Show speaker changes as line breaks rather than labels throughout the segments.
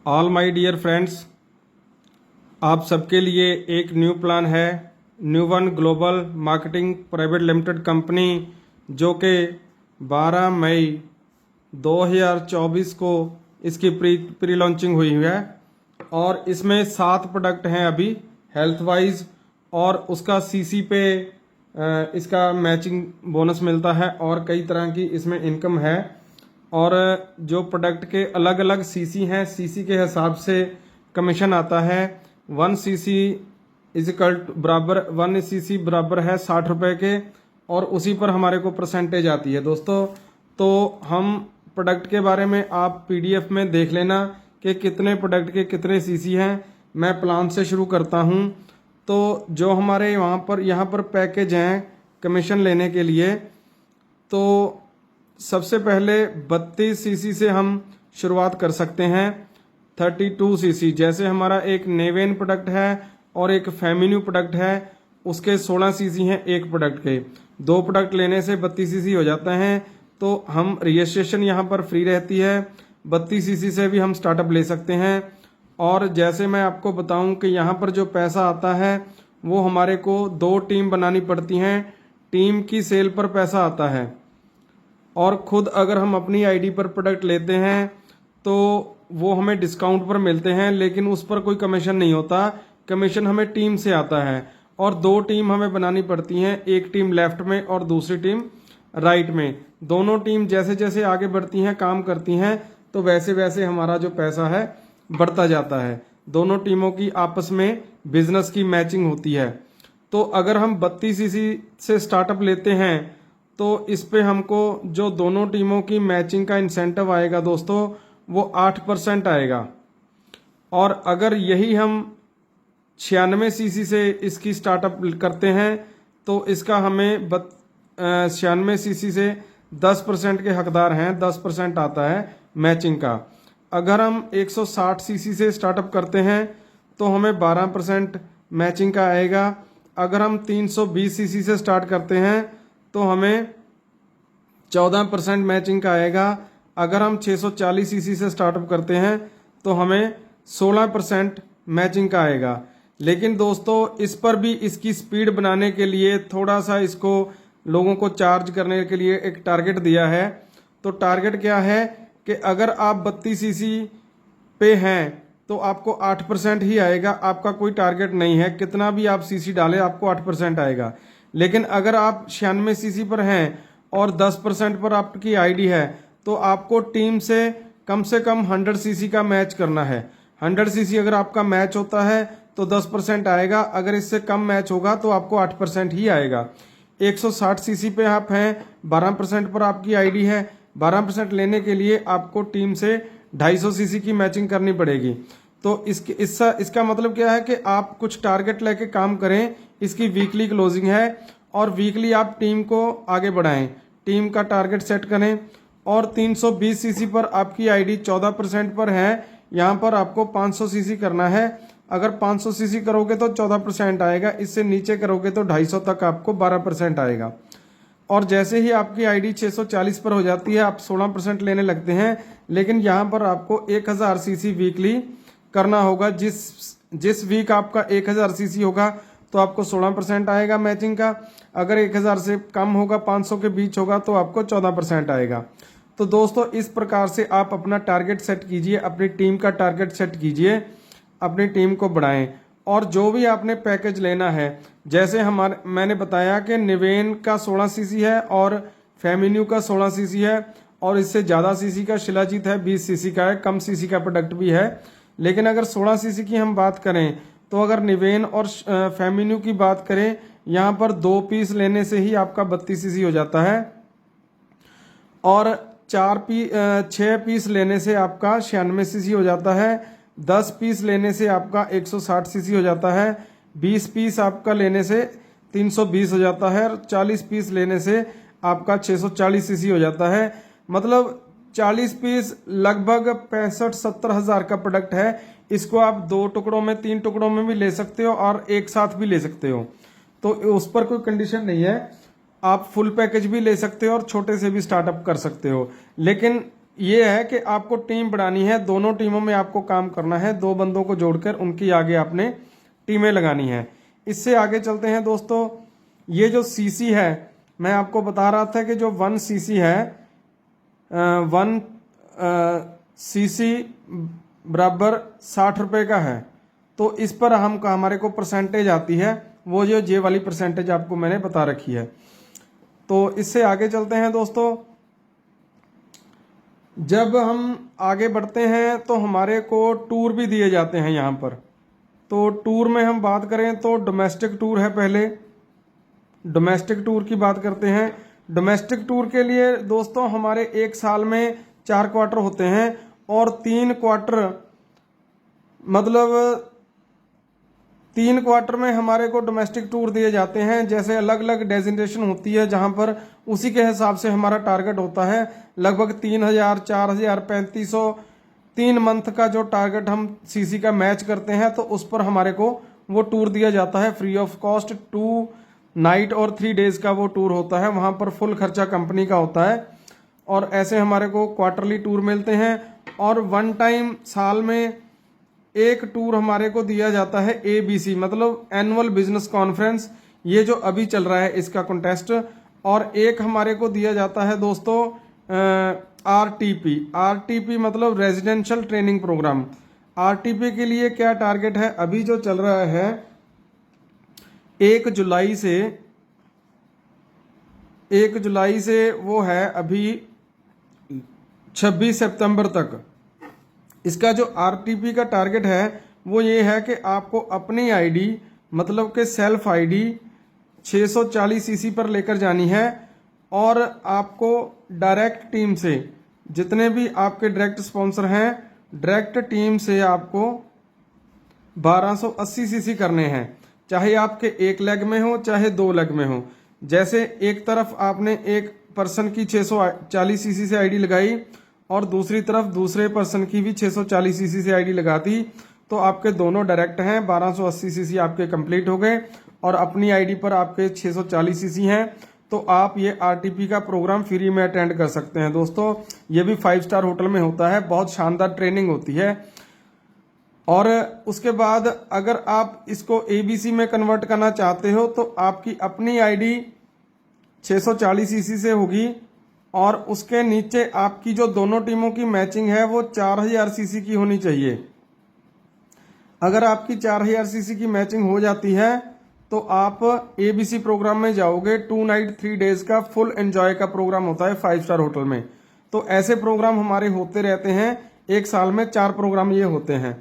All my dear friends, आप सबके लिए एक न्यू प्लान है। New one global marketing private limited company, जो कि 12 मई 2024 को इसकी प्री लॉन्चिंग हुई है और इसमें 7 प्रोडक्ट हैं अभी हेल्थ वाइज, और उसका सीसी पे इसका मैचिंग बोनस मिलता है और कई तरह की इसमें इनकम है। और जो प्रोडक्ट के अलग अलग सीसी हैं, सीसी के हिसाब से कमीशन आता है। 1 सीसी इजिकल बराबर 1 सीसी बराबर है 60 रुपये के, और उसी पर हमारे को परसेंटेज आती है दोस्तों। तो हम प्रोडक्ट के बारे में आप पीडीएफ में देख लेना कि कितने प्रोडक्ट के कितने सीसी हैं। मैं प्लान से शुरू करता हूं। तो जो हमारे यहाँ पर पैकेज हैं कमीशन लेने के लिए, तो सबसे पहले 32 सीसी से हम शुरुआत कर सकते हैं। 32 सीसी, जैसे हमारा एक नेवेन प्रोडक्ट है और एक फेमिन्यू प्रोडक्ट है, उसके 16 सीसी हैं एक प्रोडक्ट के। 2 प्रोडक्ट लेने से 32 सीसी हो जाता है। तो हम रजिस्ट्रेशन यहाँ पर फ्री रहती है। 32 सीसी से भी हम स्टार्टअप ले सकते हैं। और जैसे मैं आपको बताऊं कि यहाँ पर जो पैसा आता है वो हमारे को 2 टीम बनानी पड़ती हैं। टीम की सेल पर पैसा आता है, और खुद अगर हम अपनी आईडी पर प्रोडक्ट लेते हैं तो वो हमें डिस्काउंट पर मिलते हैं, लेकिन उस पर कोई कमीशन नहीं होता। कमीशन हमें टीम से आता है, और 2 टीम हमें बनानी पड़ती हैं, एक टीम लेफ्ट में और दूसरी टीम राइट में। दोनों टीम जैसे जैसे आगे बढ़ती हैं, काम करती हैं, तो वैसे वैसे हमारा जो पैसा है बढ़ता जाता है। दोनों टीमों की आपस में बिजनेस की मैचिंग होती है। तो अगर हम 32 सीसी से स्टार्टअप लेते हैं तो इस पे हमको जो दोनों टीमों की मैचिंग का इंसेंटिव आएगा दोस्तों, वो 8% आएगा। और अगर यही हम 96 सीसी से इसकी स्टार्टअप करते हैं तो इसका हमें 96 सीसी से 10% के हकदार हैं, 10% आता है मैचिंग का। अगर हम 160 सीसी से स्टार्टअप करते हैं तो हमें 12% मैचिंग का आएगा। अगर हम 320 सीसी से स्टार्ट करते हैं तो हमें 14% मैचिंग का आएगा। अगर हम 640 सीसी से स्टार्टअप करते हैं तो हमें 16% मैचिंग का आएगा। लेकिन दोस्तों, इस पर भी इसकी स्पीड बनाने के लिए थोड़ा सा इसको लोगों को चार्ज करने के लिए एक टारगेट दिया है। तो टारगेट क्या है कि अगर आप 32 सीसी पे हैं तो आपको 8% ही आएगा। आपका कोई टारगेट नहीं है, कितना भी आप सीसी डालें आपको 8% आएगा। लेकिन अगर आप 96 सीसी पर हैं और 10% पर आपकी आईडी है तो आपको टीम से कम 100 सीसी का मैच करना है। 100 सीसी अगर आपका मैच होता है तो 10% आएगा, अगर इससे कम मैच होगा तो आपको 8% ही आएगा। 160 सीसी पे आप हैं, 12% पर आपकी आईडी है। 12% लेने के लिए आपको टीम से 250 सीसी की मैचिंग करनी पड़ेगी। तो इसका मतलब क्या है कि आप कुछ टारगेट लेके काम करें। इसकी वीकली क्लोजिंग है और वीकली आप टीम को आगे बढ़ाएं, टीम का टारगेट सेट करें। और 320 सीसी पर आपकी आईडी 14% पर है, यहाँ पर आपको 500 सीसी करना है। अगर 500 सीसी करोगे तो 14% आएगा, इससे नीचे करोगे तो 250 तक आपको 12% आएगा। और जैसे ही आपकी आईडी 640 पर हो जाती है आप 16% लेने लगते हैं। लेकिन यहाँ पर आपको 1000 सीसी वीकली करना होगा। जिस वीक आपका 1000 सीसी होगा तो आपको 16% आएगा मैचिंग का। अगर 1000 से कम होगा, 500 के बीच होगा, तो आपको 14% आएगा। तो दोस्तों, इस प्रकार से आप अपना टारगेट सेट कीजिए, अपनी टीम का टारगेट सेट कीजिए, अपनी टीम को बढ़ाएं। और जो भी आपने पैकेज लेना है, जैसे मैंने बताया कि निवेन का 16 सीसी है और फेमिन्यू का 16 सीसी है, और इससे ज़्यादा सीसी का शिलाजीत है, 20 सीसी का है, कम सीसी का प्रोडक्ट भी है। लेकिन अगर 16 सीसी की हम बात करें तो अगर निवेन और फेमिन्यू की बात करें, यहाँ पर 2 पीस लेने से ही आपका 32 सीसी हो जाता है, और 6 पीस लेने से आपका 96 सीसी हो जाता है। 10 पीस लेने से आपका 160 सीसी हो जाता है। 20 पीस आपका लेने से 320 हो जाता है, और 40 पीस लेने से आपका 640 सीसी हो जाता है। मतलब 40 पीस लगभग 65-70 हज़ार का प्रोडक्ट है। इसको आप 2 टुकड़ों में, 3 टुकड़ों में भी ले सकते हो और एक साथ भी ले सकते हो, तो उस पर कोई कंडीशन नहीं है। आप फुल पैकेज भी ले सकते हो और छोटे से भी स्टार्टअप कर सकते हो। लेकिन ये है कि आपको टीम बढ़ानी है, दोनों टीमों में आपको काम करना है, 2 बंदों को जोड़कर उनकी आगे आपने टीमें लगानी है। इससे आगे चलते हैं दोस्तों। ये जो सीसी है, मैं आपको बता रहा था कि जो 1 सीसी है, 1 सीसी बराबर 60 रुपये का है। तो इस पर हमारे को परसेंटेज आती है, वो जो जे वाली परसेंटेज आपको मैंने बता रखी है। तो इससे आगे चलते हैं दोस्तों। जब हम आगे बढ़ते हैं तो हमारे को टूर भी दिए जाते हैं यहाँ पर। तो टूर में हम बात करें तो डोमेस्टिक टूर है, पहले डोमेस्टिक टूर की बात करते हैं। डोमेस्टिक टूर के लिए दोस्तों हमारे 1 साल में 4 क्वार्टर होते हैं और 3 क्वार्टर, मतलब 3 क्वार्टर में हमारे को डोमेस्टिक टूर दिए जाते हैं। जैसे अलग अलग डेजिग्नेशन होती है जहां पर उसी के हिसाब से हमारा टारगेट होता है। लगभग 3000, 4000, 3500 3 मंथ का जो टारगेट हम सीसी का मैच करते हैं तो उस पर हमारे को वो टूर दिया जाता है फ्री ऑफ कॉस्ट। 2 नाइट और 3 डेज का वो टूर होता है, वहां पर फुल खर्चा कंपनी का होता है। और ऐसे हमारे को क्वार्टरली टूर मिलते हैं। और 1 टाइम साल में एक टूर हमारे को दिया जाता है ABC, मतलब एनुअल बिजनेस कॉन्फ्रेंस, ये जो अभी चल रहा है इसका कॉन्टेस्ट। और एक हमारे को दिया जाता है दोस्तों RTP मतलब रेजिडेंशियल ट्रेनिंग प्रोग्राम। RTP के लिए क्या टारगेट है, अभी जो चल रहा है 1 जुलाई से वो है अभी 26 सितंबर तक। इसका जो RTP का टारगेट है वो ये है कि आपको अपनी आईडी, मतलब कि सेल्फ आईडी 640 सीसी पर लेकर जानी है। और आपको डायरेक्ट टीम से, जितने भी आपके डायरेक्ट स्पॉन्सर हैं, डायरेक्ट टीम से आपको 1280 सीसी करने हैं, चाहे आपके 1 लेग में हो चाहे 2 लेग में हो। जैसे एक तरफ आपने एक पर्सन की 640 सीसी से आईडी लगाई और दूसरी तरफ दूसरे पर्सन की भी 640 सीसी से आईडी लगा दी, तो आपके दोनों डायरेक्ट हैं, 1280 सीसी आपके कंप्लीट हो गए और अपनी आईडी पर आपके 640 सीसी हैं। तो आप ये RTP का प्रोग्राम फ्री में अटेंड कर सकते हैं दोस्तों। ये भी 5 स्टार होटल में होता है, बहुत शानदार ट्रेनिंग होती है। और उसके बाद अगर आप इसको ABC में कन्वर्ट करना चाहते हो तो आपकी अपनी आईडी 640 सीसी से होगी और उसके नीचे आपकी जो दोनों टीमों की मैचिंग है वो 4000 सीसी की होनी चाहिए। अगर आपकी 4000 सीसी की मैचिंग हो जाती है तो आप ABC प्रोग्राम में जाओगे। 2 नाइट 3 डेज का फुल एंजॉय का प्रोग्राम होता है 5 स्टार होटल में। तो ऐसे प्रोग्राम हमारे होते रहते हैं, 1 साल में 4 प्रोग्राम ये होते हैं।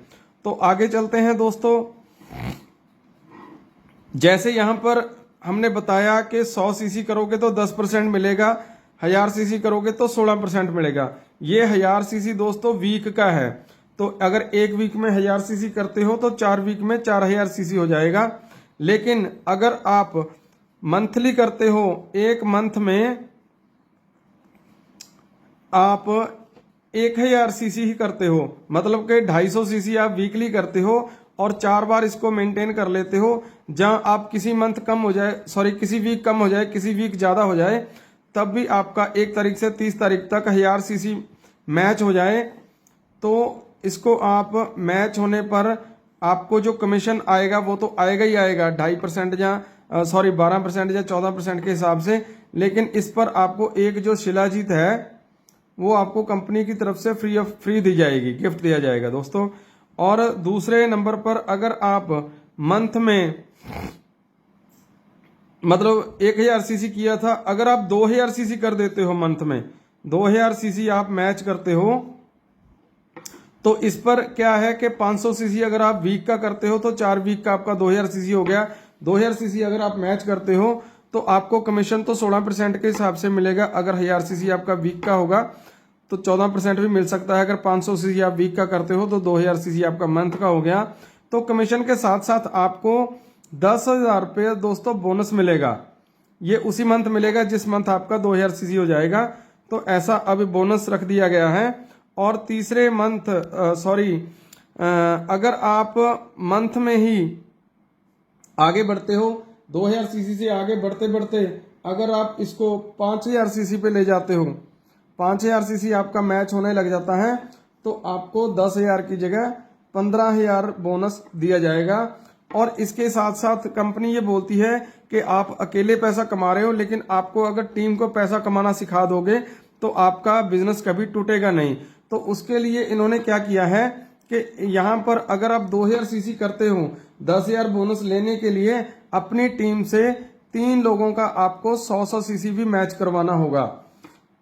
तो आगे चलते हैं दोस्तों। जैसे यहां पर हमने बताया कि 100 सीसी करोगे तो 10% मिलेगा, 1000 सीसी करोगे तो 16% मिलेगा। ये 1000 सीसी दोस्तों वीक का है। तो अगर 1 वीक में 1000 सीसी करते हो तो 4 वीक में 4000 सीसी हो जाएगा। लेकिन अगर आप मंथली करते हो, 1 मंथ में आप 1000 सीसी ही करते हो, मतलब कि 250 सीसी आप वीकली करते हो और 4 बार इसको मेंटेन कर लेते हो। जहां आप किसी मंथ कम हो जाए, किसी वीक कम हो जाए, किसी वीक ज्यादा हो जाए, तब भी आपका 1 तारीख से 30 तारीख तक 1000 सीसी मैच हो जाए, तो इसको आप मैच होने पर आपको जो कमीशन आएगा वो तो आएगा ही आएगा, 2.5% या 12% या 14% के हिसाब से। लेकिन इस पर आपको एक जो शिलाजीत है वो आपको कंपनी की तरफ से फ्री दी जाएगी, गिफ्ट दिया जाएगा दोस्तों। और दूसरे नंबर पर अगर आप मंथ में, मतलब 1000 सीसी किया था, अगर आप 2000 सीसी कर देते हो मंथ में, 2000 सीसी आप मैच करते हो, तो इस पर क्या है कि 500 सीसी अगर आप वीक का करते हो तो 4 वीक का आपका 2000 सीसी हो गया। 2000 सीसी अगर आप मैच करते हो तो आपको कमीशन तो 16% के हिसाब से मिलेगा। अगर 1000 सीसी आपका वीक का होगा तो 14% भी मिल सकता है। अगर 500 सीसी आप वीक का करते हो तो 2000 सीसी आपका मंथ का हो गया। तो कमीशन के साथ साथ आपको 10,000 रुपये दोस्तों बोनस मिलेगा। ये उसी मंथ मिलेगा जिस मंथ आपका 2000 सीसी हो जाएगा। तो ऐसा अभी बोनस रख दिया गया है। और तीसरे मंथ अगर आप मंथ में ही आगे बढ़ते हो, 2000 सीसी से आगे बढ़ते बढ़ते अगर आप इसको 5000 सीसी पे ले जाते हो 5000 सीसी आपका मैच होने लग जाता है तो आपको 10,000 की जगह 15,000 बोनस दिया जाएगा। और इसके साथ साथ कंपनी ये बोलती है कि आप अकेले पैसा कमा रहे हो, लेकिन आपको अगर टीम को पैसा कमाना सिखा दोगे तो आपका बिजनेस कभी टूटेगा नहीं। तो उसके लिए इन्होंने क्या किया है कि यहाँ पर अगर आप 2000 सीसी करते हो, 10,000 बोनस लेने के लिए अपनी टीम से 3 लोगों का आपको 100 सीसी भी मैच करवाना होगा।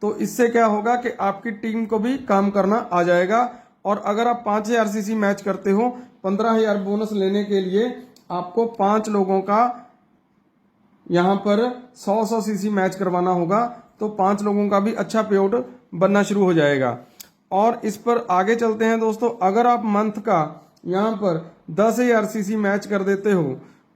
तो इससे क्या होगा कि आपकी टीम को भी काम करना आ जाएगा। और अगर आप 5000 सीसी मैच करते हो, 15,000 बोनस लेने के लिए आपको 5 लोगों का यहाँ पर 100 सीसी मैच करवाना होगा। तो 5 लोगों का भी अच्छा पे आउट बनना शुरू हो जाएगा। और इस पर आगे चलते हैं दोस्तों। अगर आप मंथ का यहाँ पर 10,000 सीसी मैच कर देते हो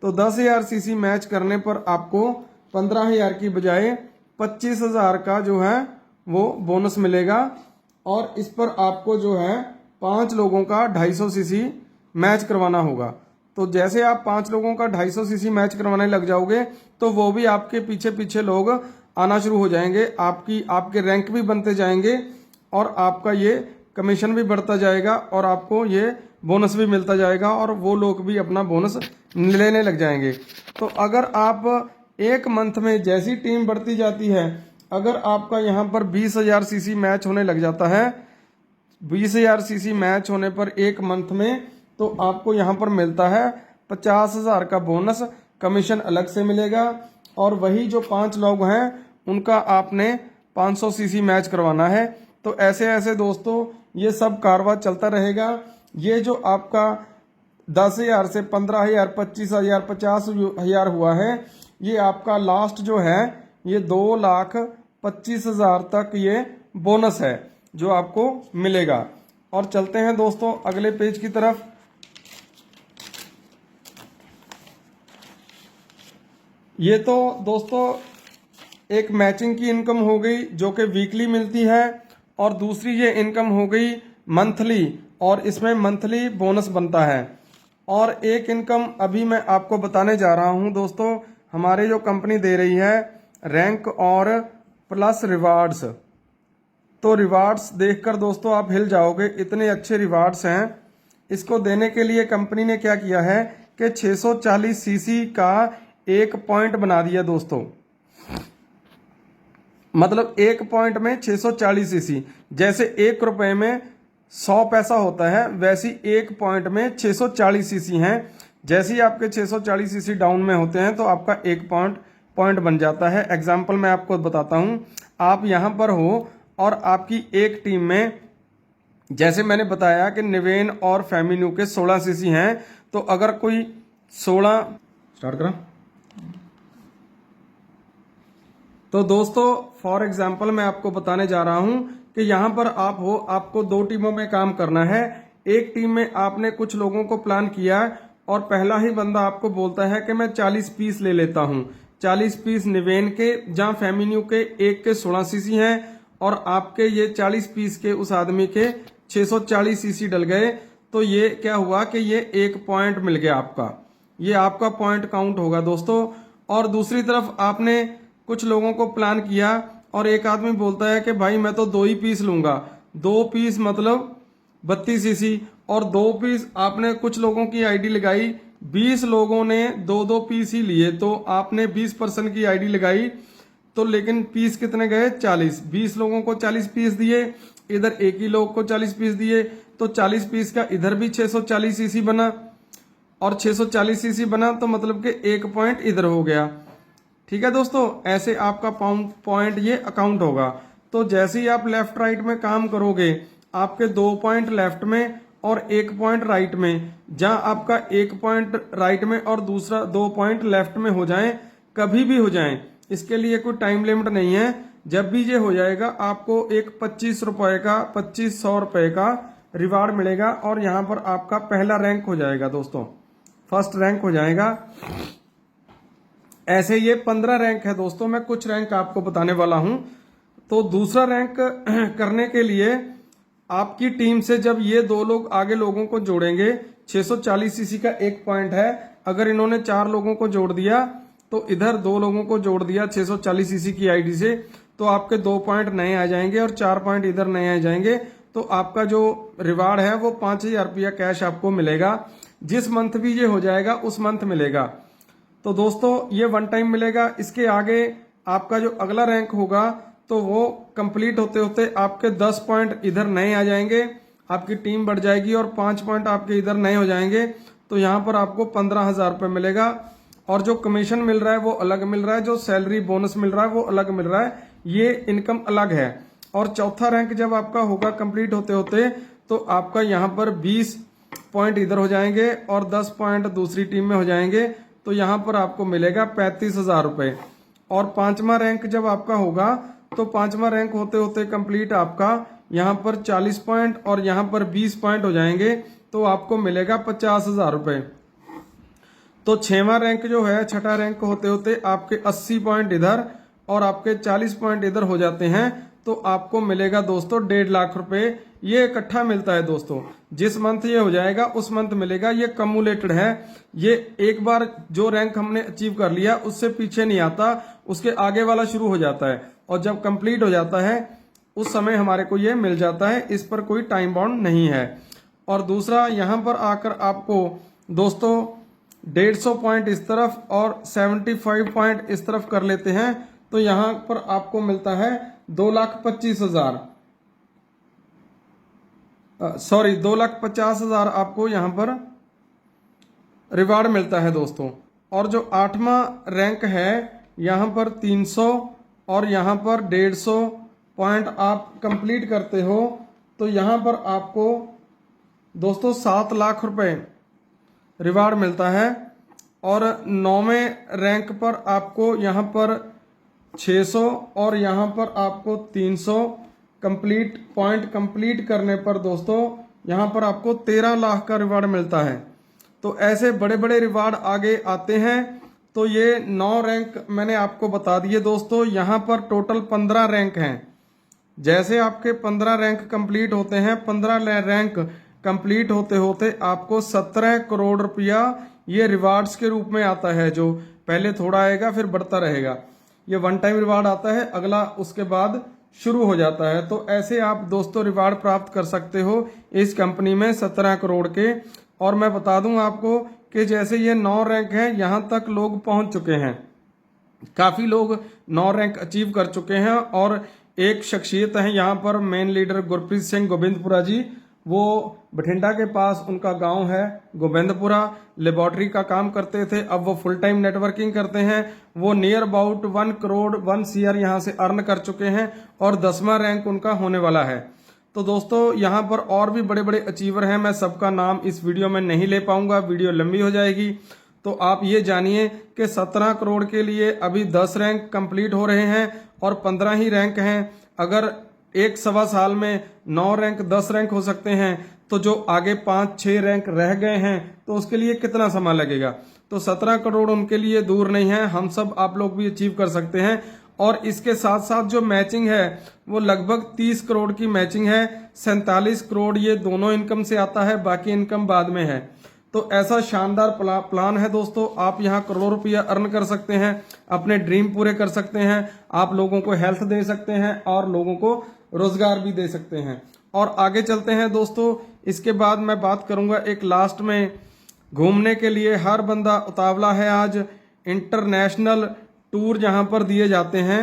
तो 10,000 सीसी मैच करने पर आपको 15,000 की बजाय 25,000 का जो है वो बोनस मिलेगा। और इस पर आपको जो है 5 लोगों का 250 सीसी मैच करवाना होगा। तो जैसे आप 5 लोगों का 250 सीसी मैच करवाने लग जाओगे तो वो भी आपके पीछे पीछे लोग आना शुरू हो जाएंगे, आपके रैंक भी बनते जाएंगे और आपका ये कमीशन भी बढ़ता जाएगा और आपको ये बोनस भी मिलता जाएगा और वो लोग भी अपना बोनस लेने लग जाएंगे। तो अगर आप एक मंथ में जैसी टीम बढ़ती जाती है, अगर आपका यहाँ पर 20,000 सीसी मैच होने लग जाता है, 20,000 सीसी मैच होने पर एक मंथ में, तो आपको यहाँ पर मिलता है 50,000 का बोनस, कमीशन अलग से मिलेगा। और वही जो 5 लोग हैं उनका आपने 500 सीसी मैच करवाना है। तो ऐसे ऐसे दोस्तों ये सब कारवा चलता रहेगा। ये जो आपका 10,000 से 15,000, 25,000, 50,000 हुआ है, ये आपका लास्ट जो है ये 2,25,000 तक ये बोनस है जो आपको मिलेगा। और चलते हैं दोस्तों अगले पेज की तरफ। ये तो दोस्तों एक मैचिंग की इनकम हो गई जो कि वीकली मिलती है, और दूसरी ये इनकम हो गई मंथली, और इसमें मंथली बोनस बनता है। और एक इनकम अभी मैं आपको बताने जा रहा हूं दोस्तों, हमारे जो कंपनी दे रही है रैंक और प्लस रिवार्ड्स। तो रिवार्ड्स देखकर दोस्तों आप हिल जाओगे, इतने अच्छे रिवार्ड्स हैं। इसको देने के लिए कंपनी ने क्या किया है कि 640 सीसी का एक पॉइंट बना दिया दोस्तों। मतलब एक पॉइंट में 640 सीसी, जैसे 1 रुपए में 100 पैसा होता है, वैसी एक पॉइंट में 640 सीसी हैं। जैसे ही आपके 640 सीसी डाउन में होते हैं तो आपका एक पॉइंट बन जाता है। एग्जाम्पल मैं आपको बताता हूं। आप यहां पर हो और आपकी एक टीम में, जैसे मैंने बताया कि निवेन और फेमिन्यू के 16 सीसी हैं, तो अगर कोई 16 स्टार्ट करा, तो दोस्तों फॉर एग्जाम्पल मैं आपको बताने जा रहा हूं कि यहां पर आप हो, आपको 2 टीमों में काम करना है। एक टीम में आपने कुछ लोगों को प्लान किया और पहला ही बंदा आपको बोलता है कि मैं 40 पीस ले लेता हूं। 40 पीस निवेन के, जहां फेमिन्यू के एक के 16 सीसी हैं और आपके ये 40 पीस के उस आदमी के 640 सीसी डल गए। तो ये क्या हुआ कि ये एक पॉइंट मिल गया आपका, ये आपका पॉइंट काउंट होगा दोस्तों। और दूसरी तरफ आपने कुछ लोगों को प्लान किया और एक आदमी बोलता है कि भाई मैं तो 2 ही पीस लूंगा, 2 पीस मतलब 32 सीसी, और 2 पीस आपने कुछ लोगों की आईडी लगाई, 20 लोगों ने 2-2 पीस ही लिए, तो आपने 20% की आईडी लगाई। तो लेकिन पीस कितने गए? 40। 20 लोगों को 40 पीस दिए, इधर एक ही लोग को 40 पीस दिए, तो 40 पीस का इधर भी 640 सीसी बना और 640 सीसी बना, तो मतलब कि एक पॉइंट इधर हो गया। ठीक है दोस्तों, ऐसे आपका पॉइंट ये अकाउंट होगा। तो जैसे ही आप लेफ्ट राइट में काम करोगे, आपके 2 पॉइंट लेफ्ट में और 1 पॉइंट राइट में, जहां आपका 1 पॉइंट राइट में और दूसरा 2 पॉइंट लेफ्ट में हो जाएं, कभी भी हो जाएं, इसके लिए कोई टाइम लिमिट नहीं है। जब भी ये हो जाएगा आपको एक 2500 रुपए का रिवार्ड मिलेगा और यहां पर आपका पहला रैंक हो जाएगा दोस्तों, फर्स्ट रैंक हो जाएगा। ऐसे ये 15 रैंक है दोस्तों, मैं कुछ रैंक आपको बताने वाला हूं। तो दूसरा रैंक करने के लिए आपकी टीम से जब ये 2 लोग आगे लोगों को जोड़ेंगे, 640 सीसी का एक पॉइंट है, अगर इन्होंने 4 लोगों को जोड़ दिया तो इधर 2 लोगों को जोड़ दिया 640 सीसी की आईडी से, तो आपके 2 पॉइंट नए आ जाएंगे और 4 पॉइंट इधर नए आ जाएंगे। तो आपका जो रिवार्ड है वो 5,000 रुपया कैश आपको मिलेगा। जिस मंथ भी ये हो जाएगा उस मंथ मिलेगा। तो दोस्तों ये वन टाइम मिलेगा। इसके आगे आपका जो अगला रैंक होगा तो वो कंप्लीट होते होते आपके 10 पॉइंट इधर नए आ जाएंगे, आपकी टीम बढ़ जाएगी और 5 पॉइंट आपके इधर नए हो जाएंगे। तो यहाँ पर आपको 15,000 रुपये मिलेगा और जो कमीशन मिल रहा है वो अलग मिल रहा है, जो सैलरी बोनस मिल रहा है वो अलग मिल रहा है, ये इनकम अलग है। और चौथा रैंक जब आपका होगा कंप्लीट होते होते तो आपका यहाँ पर 20 पॉइंट इधर हो जाएंगे और 10 पॉइंट दूसरी टीम में हो जाएंगे। तो यहाँ पर आपको मिलेगा 35,000 रुपये। और 5वां रैंक जब आपका होगा तो 5वां रैंक होते होते कंप्लीट आपका यहाँ पर 40 पॉइंट और यहाँ पर 20 पॉइंट हो जाएंगे। तो आपको मिलेगा 50,000 रुपये। तो 6वां रैंक जो है, छठा रैंक होते होते आपके 80 पॉइंट इधर और आपके 40 पॉइंट इधर हो जाते हैं। तो आपको मिलेगा दोस्तों 1.5 लाख रुपए। ये इकट्ठा मिलता है दोस्तों। जिस मंथ ये हो जाएगा उस मंथ मिलेगा। ये कम्युलेटेड है। ये एक बार जो रैंक हमने अचीव कर लिया उससे पीछे नहीं आता, उसके आगे वाला शुरू हो जाता है और जब कंप्लीट हो जाता है उस समय हमारे को ये मिल जाता है। इस पर कोई टाइम बाउंड नहीं है। और दूसरा यहाँ पर आकर आपको दोस्तों 150 पॉइंट इस तरफ और 75 पॉइंट इस तरफ कर लेते हैं तो यहाँ पर आपको मिलता है 2,25,000, सॉरी 2,50,000 आपको यहाँ पर रिवार्ड मिलता है दोस्तों। और जो 8वां रैंक है यहाँ पर 300 और यहाँ पर 150 पॉइंट आप कंप्लीट करते हो तो यहाँ पर आपको दोस्तों 7 लाख रुपए रिवार्ड मिलता है। और 9वें रैंक पर आपको यहाँ पर 600 और यहाँ पर आपको 300 कंप्लीट पॉइंट कंप्लीट करने पर दोस्तों यहाँ पर आपको 13 लाख का रिवार्ड मिलता है। तो ऐसे बड़े बड़े रिवार्ड आगे आते हैं। तो ये 9 रैंक मैंने आपको बता दिए दोस्तों। यहाँ पर टोटल 15 रैंक हैं। जैसे आपके 15 रैंक कंप्लीट होते हैं, 15 रैंक कंप्लीट होते होते आपको 17 करोड़ रुपया ये रिवार्ड्स के रूप में आता है। जो पहले थोड़ा आएगा फिर बढ़ता रहेगा। ये वन टाइम रिवार्ड आता है, अगला उसके बाद शुरू हो जाता है। तो ऐसे आप दोस्तों रिवार्ड प्राप्त कर सकते हो इस कंपनी में 17 करोड़ के। और मैं बता दूं आपको कि जैसे ये 9 रैंक है यहाँ तक लोग पहुंच चुके हैं। काफी लोग 9 रैंक अचीव कर चुके हैं। और एक शख्सियत है यहाँ पर मेन लीडर गुरप्रीत सिंह गोबिंदपुरा जी। वो बठिंडा के पास उनका गांव है गोबिंदपुरा। लेबोरेटरी का काम करते थे, अब वो फुल टाइम नेटवर्किंग करते हैं। वो नियर अबाउट 1 करोड़ 1 CR यहाँ से अर्न कर चुके हैं और 10वां रैंक उनका होने वाला है। तो दोस्तों यहाँ पर और भी बड़े बड़े अचीवर हैं। मैं सबका नाम इस वीडियो में नहीं ले पाऊंगा, वीडियो लंबी हो जाएगी। तो आप ये जानिए कि 17 करोड़ के लिए अभी 10 रैंक कंप्लीट हो रहे हैं और 15 ही रैंक हैं। अगर 1-1.25 साल में 9 रैंक 10 रैंक हो सकते हैं तो जो आगे 5-6 रैंक रह गए हैं तो उसके लिए कितना समय लगेगा। तो 17 करोड़ उनके लिए दूर नहीं है। हम सब आप लोग भी अचीव कर सकते हैं। और इसके साथ साथ जो मैचिंग है वो लगभग 30 करोड़ की मैचिंग है। 47 करोड़ ये दोनों इनकम से आता है, बाकी इनकम बाद में है। तो ऐसा शानदार प्लान है दोस्तों। आप यहाँ करोड़ रुपया अर्न कर सकते हैं, अपने ड्रीम पूरे कर सकते हैं, आप लोगों को हेल्थ दे सकते हैं और लोगों को रोजगार भी दे सकते हैं। और आगे चलते हैं दोस्तों। इसके बाद मैं बात करूंगा एक लास्ट में, घूमने के लिए हर बंदा उतावला है। आज इंटरनेशनल टूर जहां पर दिए जाते हैं।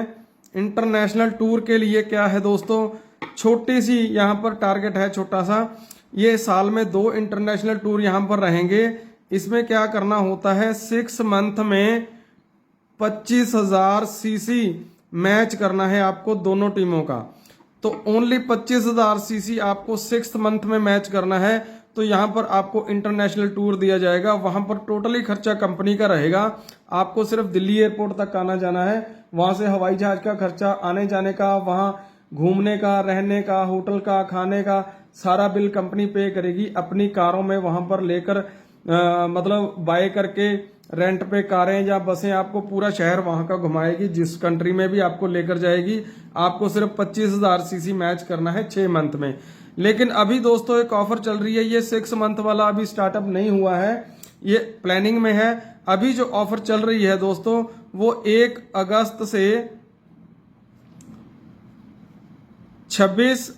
इंटरनेशनल टूर के लिए क्या है दोस्तों, छोटी सी यहाँ पर टारगेट है, छोटा सा। ये साल में 2 इंटरनेशनल टूर यहाँ पर रहेंगे। इसमें क्या करना होता है, 6 मंथ में 25,000 CC मैच करना है आपको दोनों टीमों का। तो ओनली 25,000 CC आपको 6th मंथ में मैच करना है। तो यहाँ पर आपको इंटरनेशनल टूर दिया जाएगा। वहां पर टोटली खर्चा कंपनी का रहेगा। आपको सिर्फ दिल्ली एयरपोर्ट तक आना जाना है, वहां से हवाई जहाज का खर्चा, आने जाने का, वहां घूमने का, रहने का, होटल का, खाने का सारा बिल कंपनी पे करेगी। अपनी कारों में वहां पर लेकर मतलब बाय करके रेंट पे कारें या बसें आपको पूरा शहर वहां का घुमाएगी। जिस कंट्री में भी आपको लेकर जाएगी। आपको सिर्फ 25,000 CC मैच करना है 6 मंथ में। लेकिन अभी दोस्तों एक ऑफर चल रही है, ये 6 मंथ वाला अभी स्टार्टअप नहीं हुआ है, ये प्लानिंग में है। अभी जो ऑफर चल रही है दोस्तों वो 1 अगस्त से 26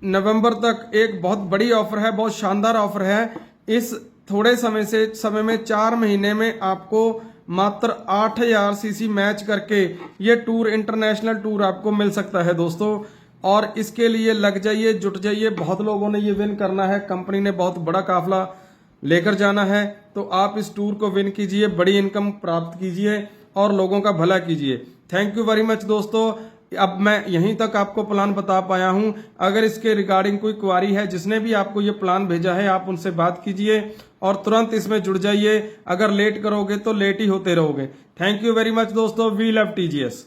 नवंबर तक एक बहुत बड़ी ऑफर है, बहुत शानदार ऑफर है। इस थोड़े समय में 4 महीने में आपको मात्र 8000 सीसी मैच करके ये टूर, इंटरनेशनल टूर आपको मिल सकता है दोस्तों। और इसके लिए लग जाइए, जुट जाइए, बहुत लोगों ने ये विन करना है, कंपनी ने बहुत बड़ा काफिला लेकर जाना है। तो आप इस टूर को विन कीजिए, बड़ी इनकम प्राप्त कीजिए और लोगों का भला कीजिए। थैंक यू वेरी मच दोस्तों। अब मैं यहीं तक आपको प्लान बता पाया हूं। अगर इसके रिगार्डिंग कोई क्वारी है, जिसने भी आपको ये प्लान भेजा है, आप उनसे बात कीजिए और तुरंत इसमें जुड़ जाइए। अगर लेट करोगे तो लेट ही होते रहोगे। थैंक यू वेरी मच दोस्तों। We love TGS.